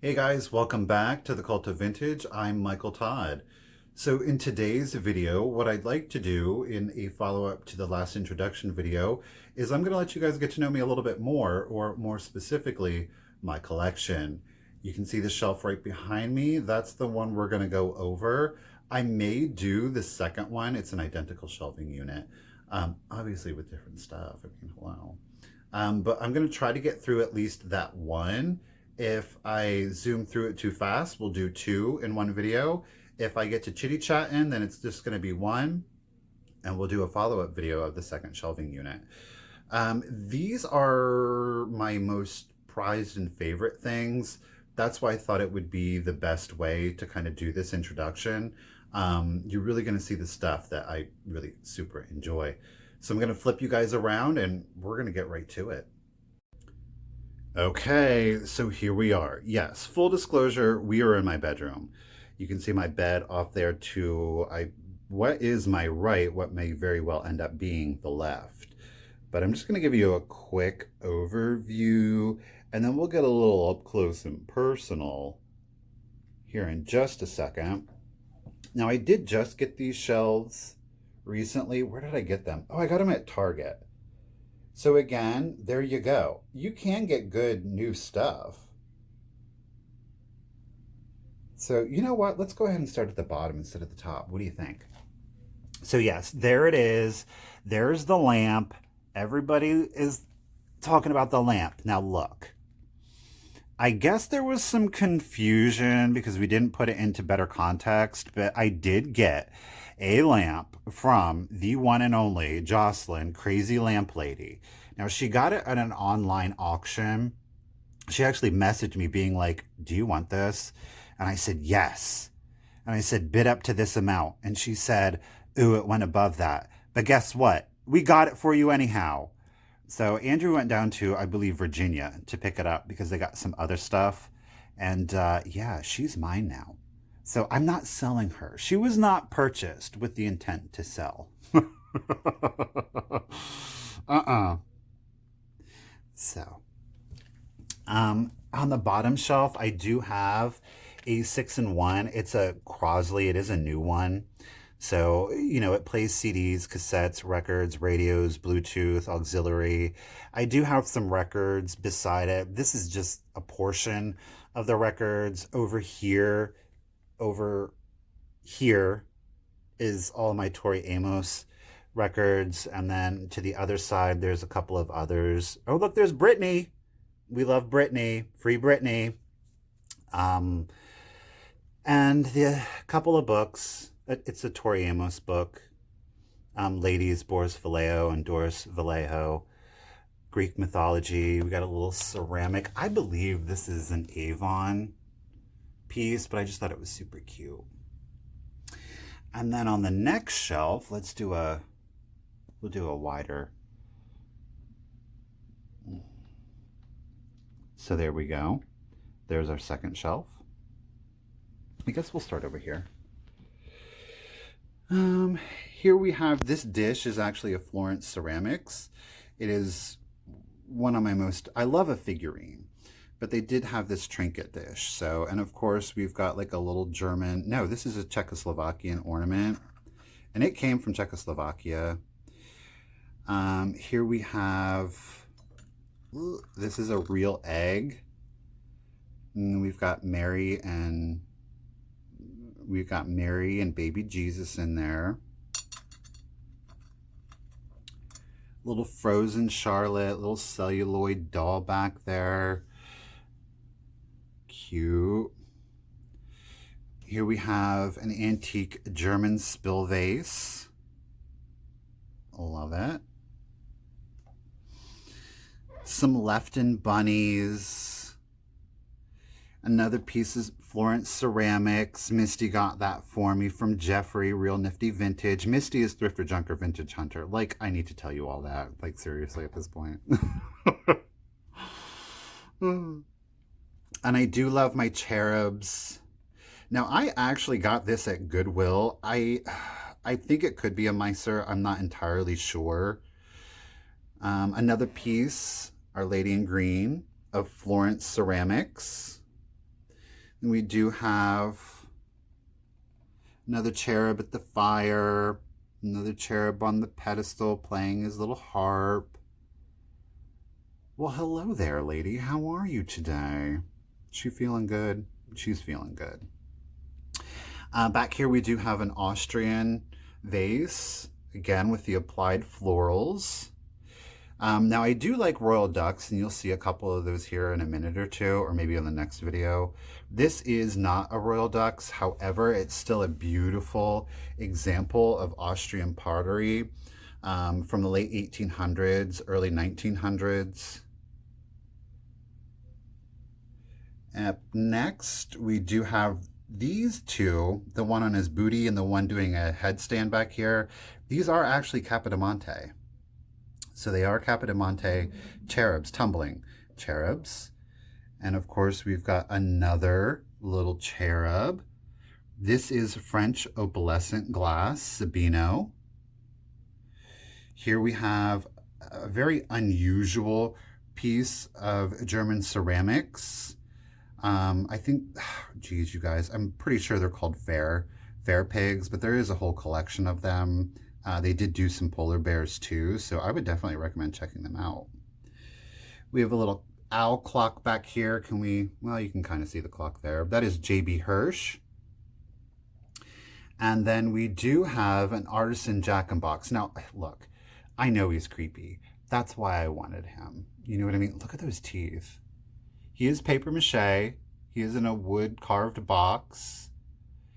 Hey guys, welcome back to The.Cult.Of.Vintage. I'm Michael Todd. So in today's video, what I'd like to do in a follow-up to the last introduction video is I'm going to let you guys get to know me a little bit more, or more specifically, my collection. You can see the shelf right behind me. That's the one we're going to go over. I may do the second one. It's an identical shelving unit, obviously with different stuff. I mean, hello. But I'm going to try to get through at least that one. If I zoom through it too fast, we'll do two in one video. If I get to chitty chatting, then it's just going to be one, and we'll do a follow-up video of the second shelving unit. These are my most prized and favorite things. That's why I thought it would be the best way to kind of do this introduction. You're really going to see the stuff that I really super enjoy. So I'm going to flip you guys around and we're going to get right to it. Okay, so here we are. Yes, full disclosure, we are in my bedroom. You can see my bed off there to what is my right, what may very well end up being the left. But I'm just going to give you a quick overview, and then we'll get a little up close and personal here in just a second. Now, I did just get these shelves recently. Where did I get them? Oh, I got them at Target. So again, there you go. You can get good new stuff. So you know what? Let's go ahead and start at the bottom instead of the top. What do you think? So yes, there it is. There's the lamp. Everybody is talking about the lamp. Now look, I guess there was some confusion because we didn't put it into better context, but I did get a lamp from the one and only Jocelyn, Crazy Lamp Lady. Now, she got it at an online auction. She actually messaged me being like, do you want this? And I said, yes. And I said, bid up to this amount. And she said, ooh, it went above that. But guess what? We got it for you anyhow. So Andrew went down to, I believe, Virginia to pick it up because they got some other stuff. And yeah, she's mine now. So I'm not selling her. She was not purchased with the intent to sell. So, on the bottom shelf, I do have a 6-in-1. It's a Crosley. It is a new one. So, you know, it plays CDs, cassettes, records, radios, Bluetooth, auxiliary. I do have some records beside it. This is just a portion of the records. Over here is all my Tori Amos records. And then to the other side, there's a couple of others. Oh, look, there's Britney. We love Britney. Free Britney. And the couple of books. It's a Tori Amos book. Ladies, Boris Vallejo and Doris Vallejo. Greek mythology. We got a little ceramic. I believe this is an Avon piece, but I just thought it was super cute. And then on the next shelf, we'll do a wider. So there we go. There's our second shelf. I guess we'll start over here. Here we have, this dish is actually a Florence Ceramics. It is one of my most, I love a figurine, but they did have this trinket dish. So, and of course we've got like a little German, no, this is a Czechoslovakian ornament, and it came from Czechoslovakia. Here we have, this is a real egg. And we've got Mary and baby Jesus in there. Little frozen Charlotte, little celluloid doll back there. Cute. Here we have an antique German spill vase. Love it. Some Lefton bunnies. Another piece is Florence Ceramics. Misty got that for me from Jeffrey, Real Nifty Vintage. Misty is Thrifter Junker Vintage Hunter. Like, I need to tell you all that. Like, seriously at this point. And I do love my cherubs. Now, I actually got this at Goodwill. I think it could be a miser. I'm not entirely sure. Another piece, Our Lady in Green, of Florence Ceramics. And we do have another cherub at the fire, another cherub on the pedestal playing his little harp. Well, hello there, lady. How are you today? She feeling good? She's feeling good. Back here we do have an Austrian vase, again with the applied florals. Now I do like royal ducks, and you'll see a couple of those here in a minute or two, or maybe in the next video. This is not a royal ducks, however, it's still a beautiful example of Austrian pottery from the late 1800s, early 1900s. Up next, we do have these two, the one on his booty and the one doing a headstand back here. These are actually Capodimonte. So they are Capodimonte cherubs, tumbling cherubs. And of course, we've got another little cherub. This is French opalescent glass, Sabino. Here we have a very unusual piece of German ceramics. I think, geez, you guys, I'm pretty sure they're called fair pigs, but there is a whole collection of them. They did do some polar bears too, so I would definitely recommend checking them out. We have a little owl clock back here. Well, you can kind of see the clock there. That is J.B. Hirsch. And then we do have an artisan jack-in-box. Now, look, I know he's creepy. That's why I wanted him. You know what I mean? Look at those teeth. He is paper mache. He is in a wood carved box.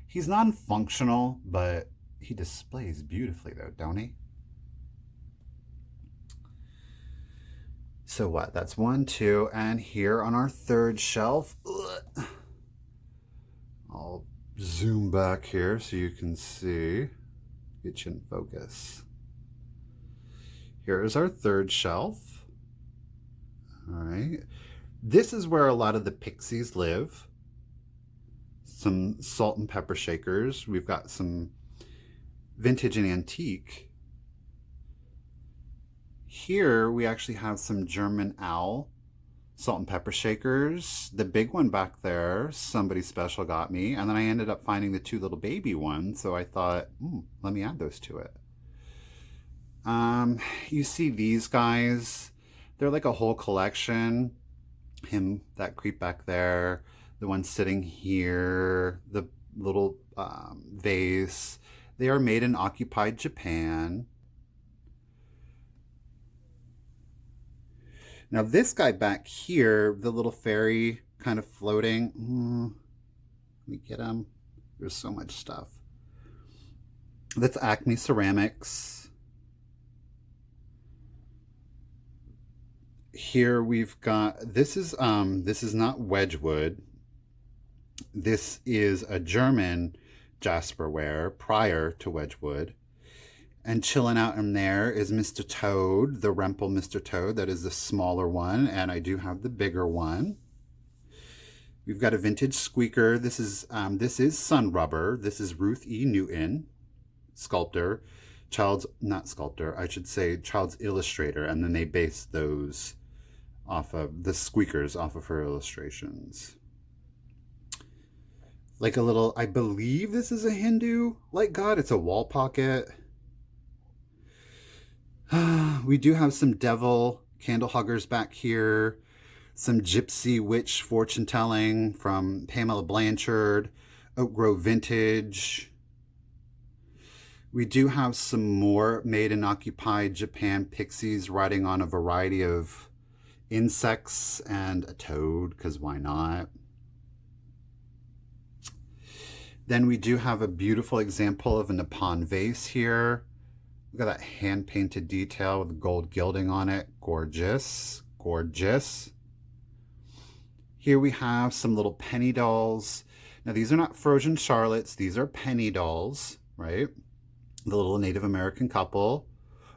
He's non-functional, but he displays beautifully though, don't he? So what? That's 1, 2, and here on our third shelf, I'll zoom back here so you can see. Get you in focus. Here is our third shelf. All right. This is where a lot of the Pixies live. Some salt and pepper shakers. We've got some vintage and antique. Here we actually have some German owl salt and pepper shakers. The big one back there, somebody special got me. And then I ended up finding the 2 little baby ones. So I thought, let me add those to it. You see these guys, they're like a whole collection. Him, that creep back there, the one sitting here, the little vase. They are made in occupied Japan. Now this guy back here, the little fairy kind of floating. Let me get him. There's so much stuff. That's Acme Ceramics. Here we've got, this is not Wedgwood. This is a German jasperware prior to Wedgwood. And chilling out in there is Mr. Toad, the Rempel Mr. Toad. That is the smaller one, and I do have the bigger one. We've got a vintage squeaker. This is Sun Rubber. This is Ruth E. Newton, sculptor. Child's illustrator, and then they based those off of the squeakers off of her illustrations. Like a little, I believe this is a Hindu like god. It's a wall pocket. We do have some devil candle huggers back here. Some gypsy witch fortune telling from Pamela Blanchard, Oak Grove Vintage. We do have some more made in occupied Japan Pixies riding on a variety of insects and a toad, because why not? Then we do have a beautiful example of a Nippon vase here. Look at that hand-painted detail with gold gilding on it. Gorgeous, gorgeous. Here we have some little penny dolls. Now these are not frozen Charlottes, these are penny dolls, right? The little Native American couple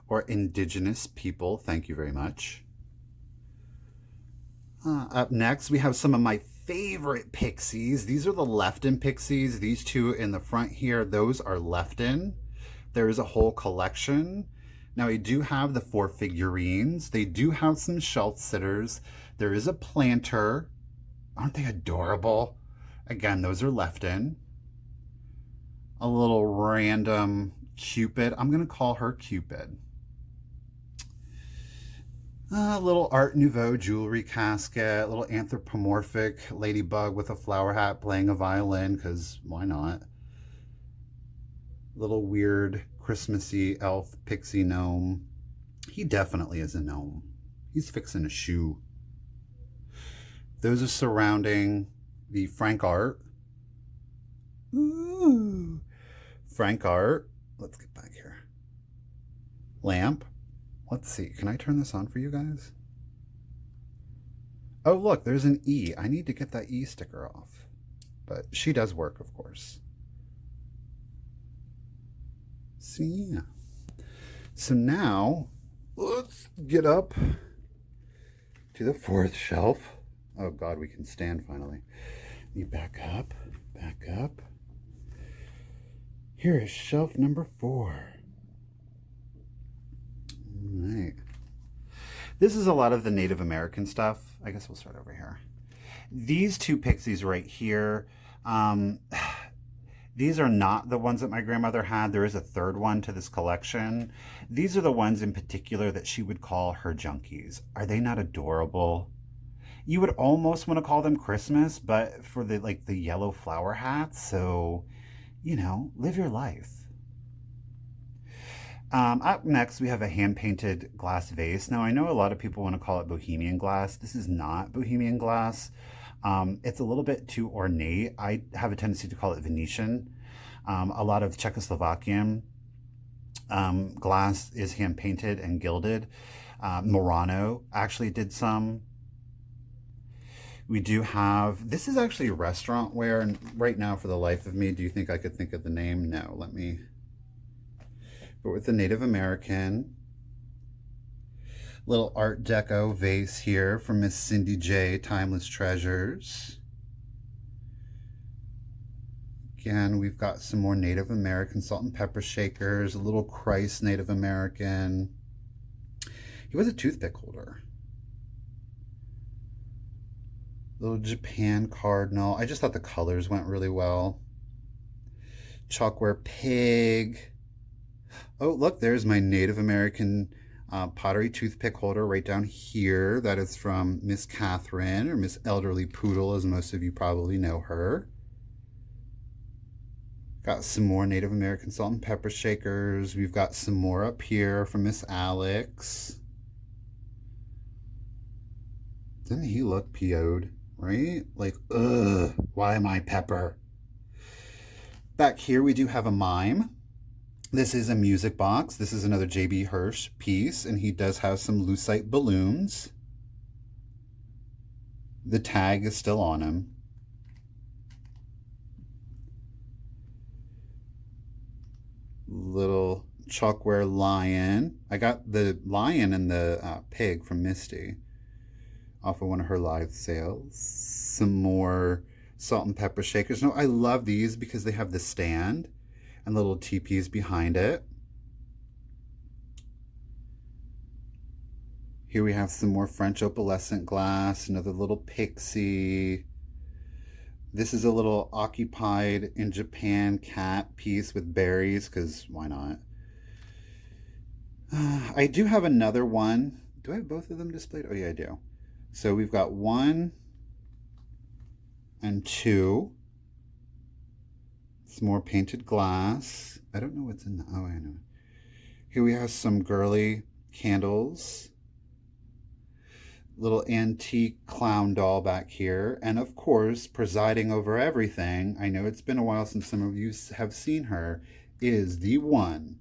or indigenous people, thank you very much. Up next, we have some of my favorite Pixies. These are the Lefton Pixies. These 2 in the front here, those are Lefton. There is a whole collection. Now, I do have the 4 figurines. They do have some shelf sitters. There is a planter. Aren't they adorable? Again, those are left in. A little random Cupid. I'm going to call her Cupid. A little Art Nouveau jewelry casket, a little anthropomorphic ladybug with a flower hat playing a violin, because why not? Little weird Christmassy elf pixie gnome. He definitely is a gnome. He's fixing a shoe. Those are surrounding the Frank art. Ooh. Frank art. Let's get back here. Lamp. Let's see. Can I turn this on for you guys? Oh, look, there's an E. I need to get that E sticker off. But she does work, of course. See? Yeah. So now, let's get up to the fourth shelf. Oh, God, we can stand finally. You back up, back up. Here is shelf number 4. All right. This is a lot of the Native American stuff. I guess we'll start over here. These two Pixies right here, these are not the ones that my grandmother had. There is a third one to this collection. These are the ones in particular that she would call her junkies. Are they not adorable? You would almost want to call them Christmas, but for the the yellow flower hats. So, you know, live your life. Up next, we have a hand-painted glass vase. Now, I know a lot of people want to call it Bohemian glass. This is not Bohemian glass. It's a little bit too ornate. I have a tendency to call it Venetian. A lot of Czechoslovakian glass is hand-painted and gilded. Murano actually did some. We do have, this is actually restaurant ware, and right now, for the life of me, do you think I could think of the name? No, let me. But with the Native American, little Art Deco vase here from Miss Cindy J, Timeless Treasures. Again, we've got some more Native American salt and pepper shakers, a little Christ Native American. He was a toothpick holder. Little Japan Cardinal. I just thought the colors went really well. Chalkware Pig. Oh, look, there's my Native American pottery toothpick holder right down here. That is from Miss Catherine, or Miss Elderly Poodle, as most of you probably know her. Got some more Native American salt and pepper shakers. We've got some more up here from Miss Alex. Didn't he look PO'd, right? Like, ugh, why am I pepper? Back here we do have a mime. This is a music box. This is another J.B. Hirsch piece, and he does have some lucite balloons. The tag is still on him. Little chalkware lion. I got the lion and the pig from Misty off of one of her live sales. Some more salt and pepper shakers. No, I love these because they have the stand and little teepees behind it. Here we have some more French opalescent glass, another little Pixie. This is a little occupied in Japan cat piece with berries, because why not? I do have another one. Do I have both of them displayed? Oh yeah, I do. So we've got 1 and 2. Some more painted glass. I don't know what's in the, oh, I know. Here we have some girly candles. Little antique clown doll back here. And of course, presiding over everything, I know it's been a while since some of you have seen her, is the one,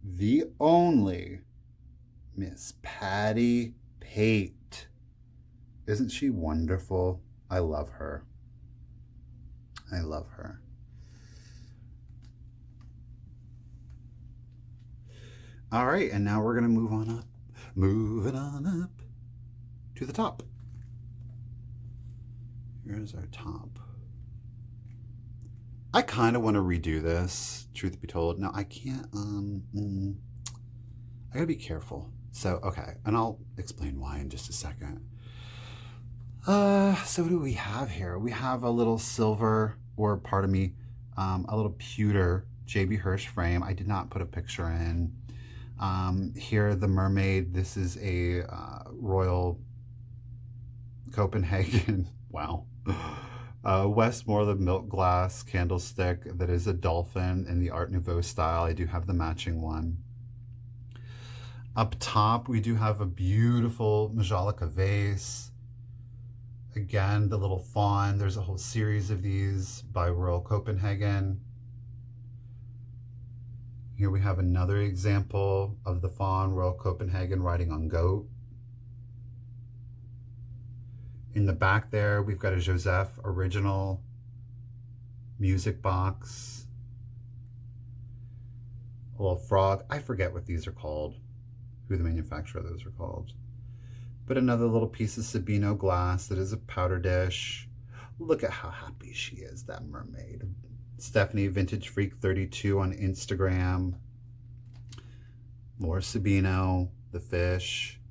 the only Miss Patty Pate. Isn't she wonderful? I love her. I love her. All right, and now we're going to move on up. Moving on up to the top. Here's our top. I kind of want to redo this, truth be told. Now, I can't, I gotta be careful. So, okay, and I'll explain why in just a second. So what do we have here? We have a little silver, or pardon me, a little pewter JB Hirsch frame. I did not put a picture in. Here, the mermaid. This is a Royal Copenhagen. Wow. Westmoreland milk glass candlestick that is a dolphin in the Art Nouveau style. I do have the matching one. Up top, we do have a beautiful Majolica Vase. Again, the little fawn. There's a whole series of these by Royal Copenhagen. Here we have another example of the fawn, Royal Copenhagen riding on goat. In the back there, we've got a Joseph original music box. A little frog. I forget what these are called, who the manufacturer of those are called. But another little piece of Sabino glass that is a powder dish. Look at how happy she is, that mermaid. Stephanie Vintage Freak 32 on Instagram. More Sabino, the fish,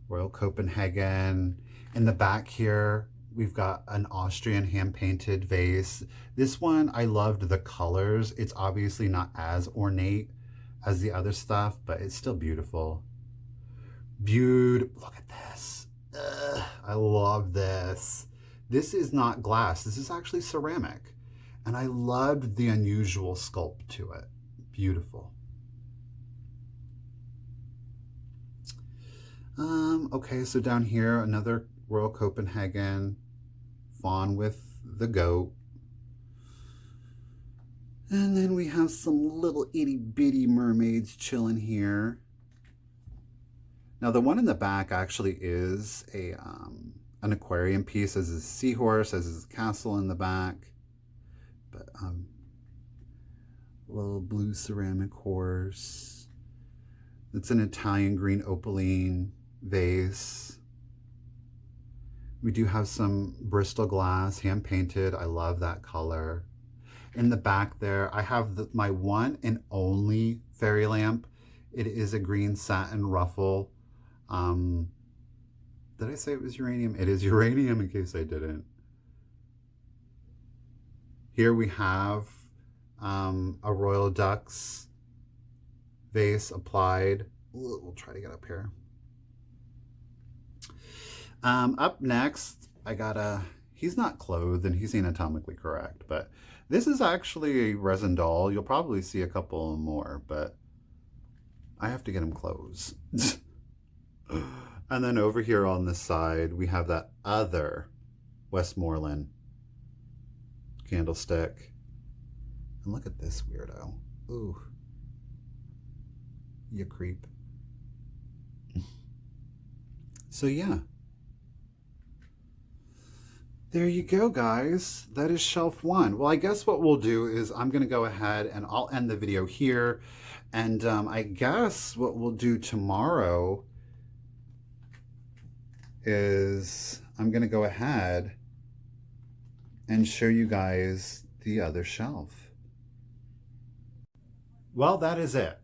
Royal Copenhagen. In the back here, we've got an Austrian hand-painted vase. This one, I loved the colors. It's obviously not as ornate as the other stuff, but it's still beautiful. Beautiful. Look at this. Ugh, I love this. This is not glass. This is actually ceramic. And I loved the unusual sculpt to it. Beautiful. Okay, so down here, another Royal Copenhagen fawn with the goat. And then we have some little itty bitty mermaids chilling here. Now the one in the back actually is a an aquarium piece, as is a seahorse, as is a castle in the back. But little blue ceramic horse. It's an Italian green opaline vase. We do have some Bristol glass, hand painted. I love that color. In the back there, I have my one and only fairy lamp. It is a green satin ruffle. Did I say it was uranium? It is uranium, in case I didn't. Here we have a Royal Ducks vase applied. We'll try to get up here. Up next, I got he's not clothed and he's anatomically correct, but this is actually a resin doll. You'll probably see a couple more, but I have to get him clothes. And then over here on the side, we have that other Westmoreland candlestick. And look at this weirdo. Ooh. You creep. So yeah. There you go, guys. That is shelf one. Well, I guess what we'll do is I'm going to go ahead and I'll end the video here. And I guess what we'll do tomorrow is I'm going to go ahead and show you guys the other shelf. Well, that is it.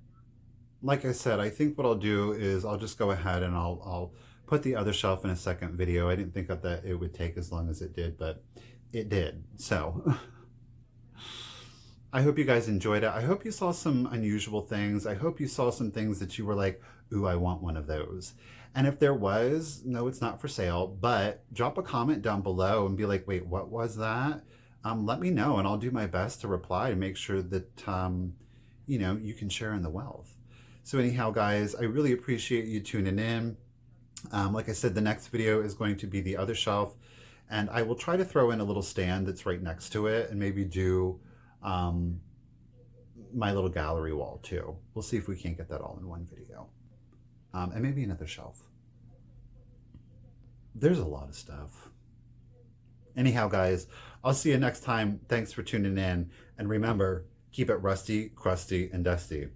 Like I said, I think what I'll do is I'll just go ahead and I'll put the other shelf in a second video. I didn't think that it would take as long as it did, but it did. So I hope you guys enjoyed it. I hope you saw some unusual things. I hope you saw some things that you were like, ooh, I want one of those. And if there was, no, it's not for sale, but drop a comment down below and be like, wait, what was that? Let me know and I'll do my best to reply to make sure that, you know, you can share in the wealth. So anyhow, guys, I really appreciate you tuning in. Like I said, the next video is going to be the other shelf, and I will try to throw in a little stand that's right next to it and maybe do my little gallery wall too. We'll see if we can't get that all in one video. And maybe another shelf. There's a lot of stuff. Anyhow, guys, I'll see you next time. Thanks for tuning in. And remember, keep it rusty, crusty, and dusty.